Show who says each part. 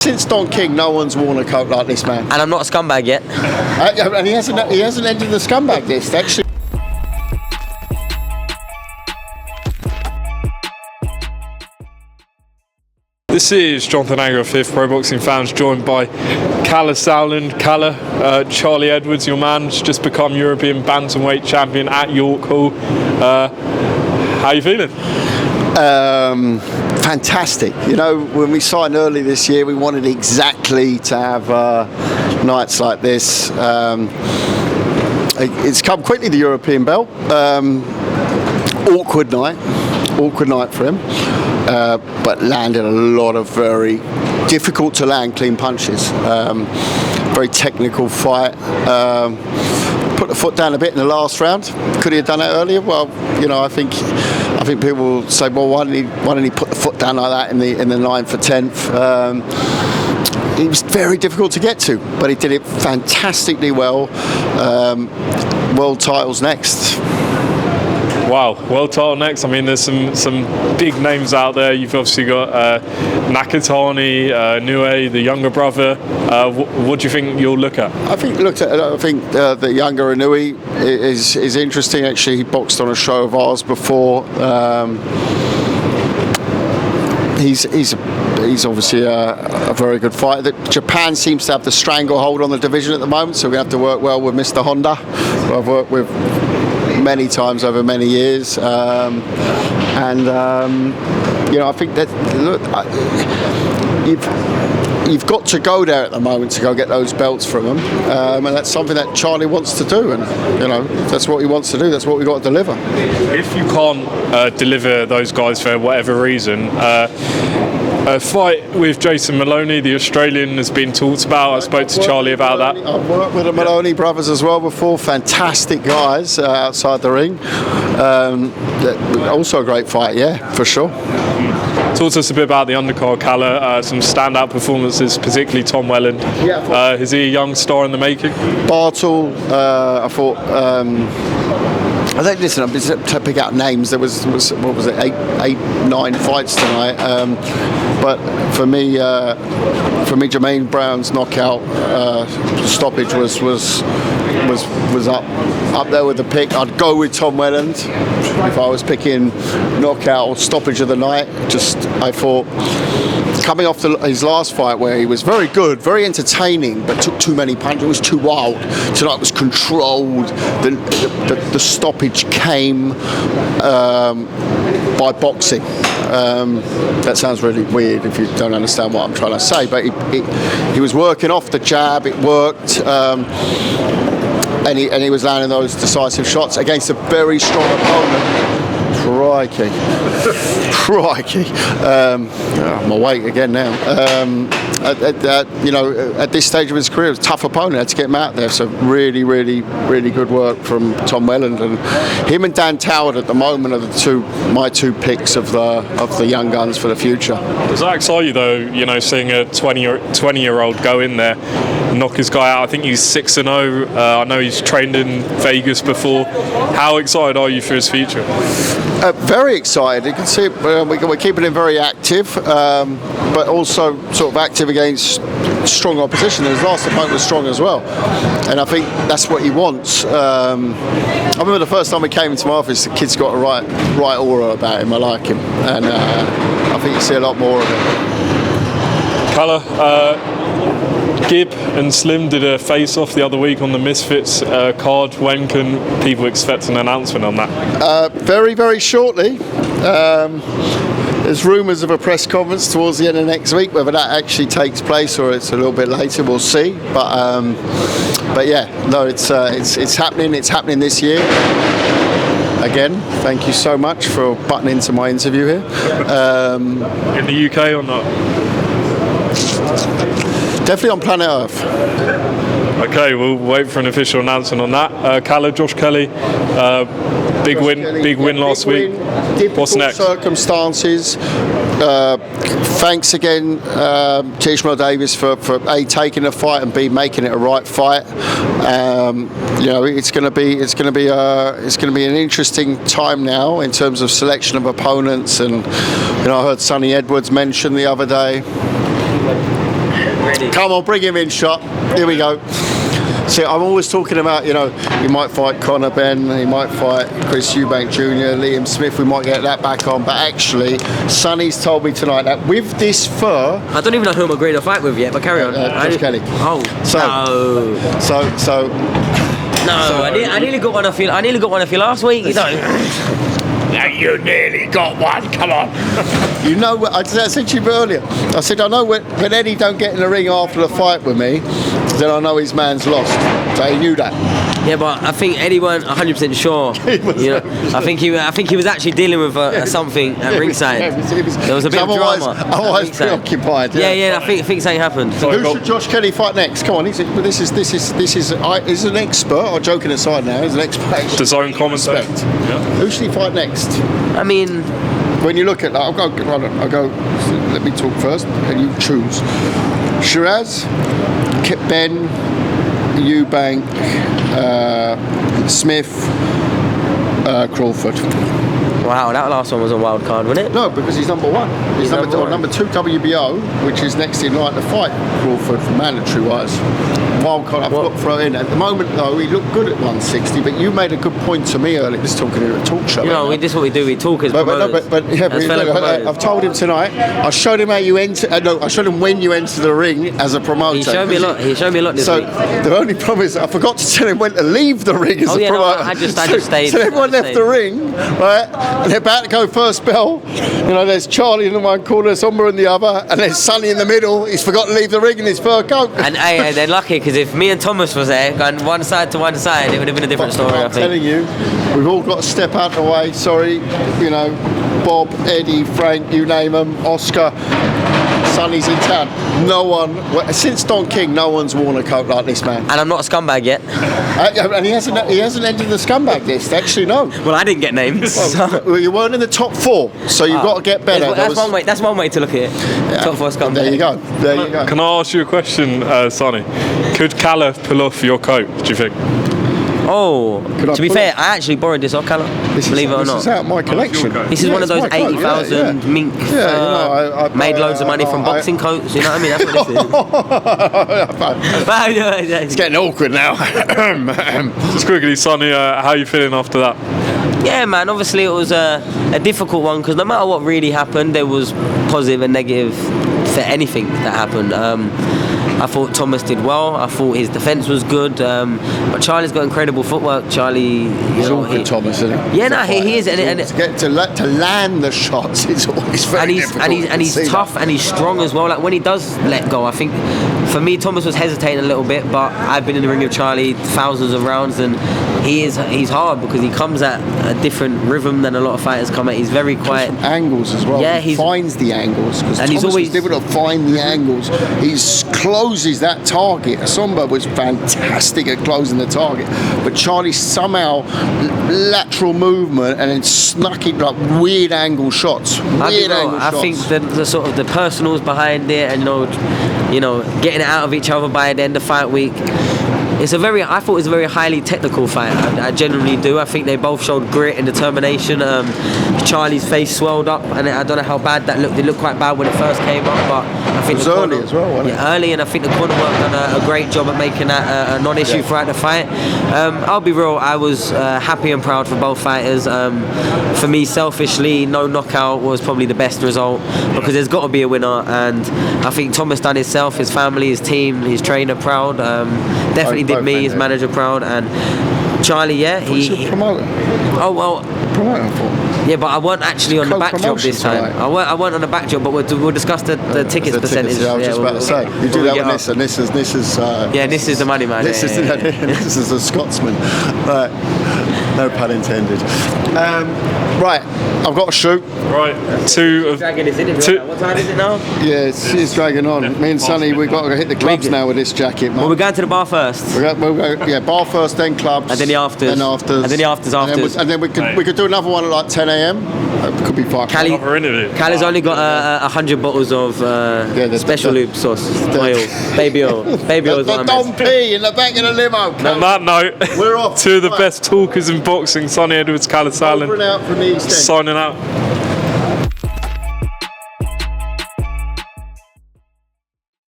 Speaker 1: Since Don King, no one's worn a coat like this man.
Speaker 2: And I'm not a scumbag yet.
Speaker 1: And he hasn't entered the scumbag list, actually.
Speaker 3: This is Jonathan Anger of Fifth Pro Boxing Fans, joined by Kalle Sauerland. Kalle, Charlie Edwards, your man's just become European bantamweight champion at York Hall. How are you feeling?
Speaker 1: Fantastic. You know, when we signed early this year, we wanted exactly to have nights like this. It's come quickly, the European belt. Awkward night for him. But landed a lot of very difficult to land clean punches. Very technical fight. Put the foot down a bit in the last round. Could he have done it earlier? Well, you know, I think people will say, well, why didn't he put the foot down like that in the 9th or 10th? It was very difficult to get to, but he did it fantastically well. World titles next.
Speaker 3: Wow, world title next. I mean, there's some big names out there. You've obviously got Nakatani, Nue, the younger brother. What do you think you'll look at?
Speaker 1: I think the younger Nui is interesting. Actually, he boxed on a show of ours before. He's obviously a very good fighter. Japan seems to have the stranglehold on the division at the moment, so we have to work well with Mr. Honda, who I've worked with many times over many years, you know, I think that, look, you've got to go there at the moment to go get those belts from them, and that's something that Charlie wants to do, and you know, that's what he wants to do. That's what we got to deliver.
Speaker 3: If you can't deliver those guys for whatever reason, a fight with Jason Maloney, the Australian, has been talked about. I spoke to Charlie about that.
Speaker 1: I've worked with the Maloney brothers as well before. Fantastic guys outside the ring. Also a great fight, yeah, for sure.
Speaker 3: Talk to us a bit about the undercard, Kalle. Some standout performances, particularly Tom Welland.
Speaker 1: Yeah.
Speaker 3: Is he a young star in the making?
Speaker 1: Bartle, I thought. I think, listen, I'm just to pick out names. There was what was it, 9 fights tonight. But for me, Jermaine Brown's knockout stoppage was up there with the pick. I'd go with Tom Welland if I was picking knockout or stoppage of the night. Just, I thought, coming off his last fight where he was very good, very entertaining, but took too many punches, it was too wild. Tonight was controlled. The stoppage came by boxing. That sounds really weird if you don't understand what I'm trying to say, but he was working off the jab, it worked. And he was landing those decisive shots against a very strong opponent. Crikey. I'm awake again now. You know, at this stage of his career, it was a tough opponent. Had to get him out there. So really, really, really good work from Tom Welland, and him and Dan Toward at the moment are my two picks of the young guns for the future.
Speaker 3: Does that excite you though? You know, seeing a 20-year-old go in there, knock his guy out. I think he's 6-0. I know he's trained in Vegas before. How excited are you for his future?
Speaker 1: Very excited. You can see we're keeping him very active, but also sort of active against strong opposition. His last opponent was strong as well, and I think that's what he wants. I remember the first time he came into my office, the kid's got a right aura about him. I like him, and I think you see a lot more of him.
Speaker 3: Kalle, Gibb and Slim did a face-off the other week on the Misfits card. When can people expect an announcement on that?
Speaker 1: Very, very shortly. There's rumours of a press conference towards the end of next week. Whether that actually takes place or it's a little bit later, we'll see. But yeah, no, it's happening. It's happening this year. Again, thank you so much for butting into my interview here.
Speaker 3: In the UK or not?
Speaker 1: Definitely on planet Earth.
Speaker 3: Okay, we'll wait for an official announcement on that. Kalle, Josh Kelly, big win last week. What's next?
Speaker 1: Circumstances. Thanks again to Ishmael Davis for A, taking the fight, and B, making it a right fight. You know, it's going to be an interesting time now in terms of selection of opponents, and you know, I heard Sonny Edwards mention the other day.
Speaker 2: ready.
Speaker 1: Come on, bring him in, shot. Here we go. See, I'm always talking about, you know, he might fight Conor Benn, he might fight Chris Eubank Jr., Liam Smith, we might get that back on. But actually, Sonny's told me tonight that with this fur...
Speaker 2: I don't even know who I'm agreeing to fight with yet, but carry on.
Speaker 1: Josh Kelly.
Speaker 2: Oh, no, I nearly got one off you. I nearly got one off you last week. You know.
Speaker 1: Now you nearly got one. Come on. You know what I said to you earlier. I said I know when Eddie don't get in the ring after the fight with me, then I know his man's lost. So he knew that.
Speaker 2: Yeah, but I think Eddie weren't 100% sure. You know, I think he was actually dealing with something at ringside. There was a bit of drama.
Speaker 1: Otherwise preoccupied.
Speaker 2: Yeah, I think something happened.
Speaker 1: Who should Josh Kelly fight next? Come on, he's an expert. I'm joking aside now. He's an expert.
Speaker 3: His own commentator.
Speaker 1: Yeah. Who should he fight next?
Speaker 2: I mean,
Speaker 1: when you look at that, I'll go. Let me talk first, and you choose. Shiraz, Ben, Eubank, Smith, Crawford.
Speaker 2: Wow, that last one was a wild card, wasn't it?
Speaker 1: No, because he's number one. He's number two WBO, which is next in line to fight Crawford for mandatory wise. Wild card, I've got to throw in. At the moment, though, he looked good at 160, but you made a good point to me earlier, just talking in a talk show.
Speaker 2: You know, this is what we do, we talk as promoters.
Speaker 1: I've told him tonight, I showed him how you enter, I showed him when you enter the ring as a promoter.
Speaker 2: He showed me a lot this week.
Speaker 1: The only problem is I forgot to tell him when to leave the ring as a promoter.
Speaker 2: No, I just stayed.
Speaker 1: So everyone left the ring, right? And they're about to go first bell. You know, there's Charlie in the one corner, Essomba in the other, and there's Sonny in the middle. He's forgotten to leave the ring in his fur coat.
Speaker 2: And they're lucky, because if me and Thomas was there, going one side to one side, it would have been a different story, I think.
Speaker 1: I'm telling you, we've all got to step out the way. Sorry, you know, Bob, Eddie, Frank, you name them, Oscar. Sonny's in town. No one, since Don King, no one's worn a coat like this man.
Speaker 2: And I'm not a scumbag yet.
Speaker 1: And he hasn't entered the scumbag list. Actually, no.
Speaker 2: Well, I didn't get names.
Speaker 1: Well, you weren't in the top 4, so you've got to get better.
Speaker 2: That's one way to look at it. Yeah. Top 4 scumbag.
Speaker 1: There you go.
Speaker 3: Can I ask you a question, Sonny? Could Kalle pull off your coat? Do you think?
Speaker 2: Oh, to be fair, I actually borrowed this off Kalle. Believe it or not.
Speaker 1: This is out my collection.
Speaker 2: This is one of those 80,000 mink. Made loads of money from boxing coats. You know what I mean? That's what this is.
Speaker 1: It's getting awkward now.
Speaker 3: Just quickly, Sonny, how are you feeling after that?
Speaker 2: Yeah, man. Obviously, it was a difficult one, because no matter what really happened, there was positive and negative for anything that happened. I thought Thomas did well. I thought his defence was good. But Charlie's got incredible footwork. Charlie,
Speaker 1: he's all good, Thomas, isn't he?
Speaker 2: Yeah, no, he is.
Speaker 1: To land the shots is always very difficult.
Speaker 2: And he's tough and he's strong as well. Like when he does let go, I think for me, Thomas was hesitating a little bit. But I've been in the ring with Charlie thousands of rounds, and he's hard because he comes at a different rhythm than a lot of fighters come at. He's very quiet.
Speaker 1: Angles as well. Yeah, he finds the angles, because Thomas was able to find the angles. He's closes that target. Essomba was fantastic at closing the target, but Charlie somehow lateral movement and then snuck it like weird angle shots. I
Speaker 2: think the sort of the personals behind it, and you know, getting it out of each other by the end of fight week. I thought it was a very highly technical fight. I genuinely do. I think they both showed grit and determination. Charlie's face swelled up, and I don't know how bad that looked. It looked quite bad when it first came up, but I think
Speaker 1: it was early as well, wasn't it?
Speaker 2: Yeah, early, and I think the corner work done a great job at making that a non-issue throughout the fight. I'll be real, I was happy and proud for both fighters. For me, selfishly, no knockout was probably the best result, because there's got to be a winner, and I think Thomas done himself, his family, his team, his trainer proud. Definitely did me, his manager proud, and Charlie, he
Speaker 1: promoter.
Speaker 2: Oh well,
Speaker 1: promoter. I thought.
Speaker 2: Yeah, but I wasn't actually on the back job this time. I weren't on the back job, but we'll discuss the tickets percentage.
Speaker 1: I was just about to say, you do that with Niss, and this is
Speaker 2: Niss is the money man.
Speaker 1: This is a Scotsman. No pun intended. Right, I've got to shoot.
Speaker 3: Right,
Speaker 2: dragging this in. What time is it now?
Speaker 1: Yeah, it's dragging on. Me and Sonny, we've got to hit the clubs now with this jacket, man.
Speaker 2: Well, we're going to the bar first.
Speaker 1: We'll go, bar first, then clubs.
Speaker 2: And then the afters. And then the afters.
Speaker 1: And then we could do another one at like 10 a.m. It could be fun.
Speaker 2: Calle's only got 100 bottles of special lube sauce, oil, baby oil. Baby oil is what I meant.
Speaker 1: Don P in the back of the limo.
Speaker 3: On that note,
Speaker 1: we're off.
Speaker 3: Two of the best talkers in boxing, Sonny Edwards, Kalle Sauerland,
Speaker 1: Over and out from the East End.
Speaker 3: signing out.